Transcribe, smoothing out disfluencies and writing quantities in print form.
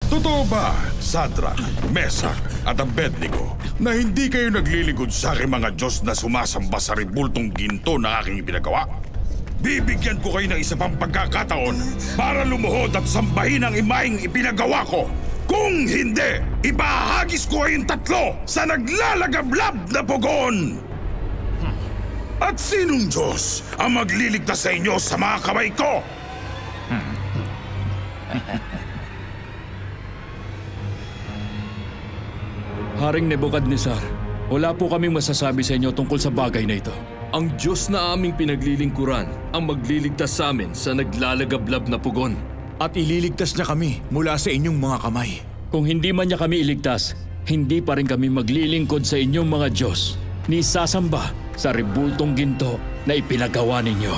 Totoo ba, Sadrak, Mesak at Abednego, na hindi kayo naglilingkod sa aking mga Diyos na sumasamba sa ribultong ginto na aking ipinagawa? Bibigyan ko kayo ng isa pang pagkakataon para lumuhod at sambahin ang imaheng ipinagawa ko. Kung hindi, ibahagis ko kayong tatlo sa naglalagablab na pugon! At sinong Diyos ang magliligtas sa inyo sa mga kamay ko? Haring Nebukadnesar, wala po kaming masasabi sa inyo tungkol sa bagay na ito. Ang Diyos na aming pinaglilingkuran ang magliligtas sa amin sa naglalagablab na pugon. At ililigtas niya kami mula sa inyong mga kamay. Kung hindi man niya kami iligtas, hindi pa rin kami maglilingkod sa inyong mga Diyos ni sasamba sa ribultong ginto na ipinagawa ninyo.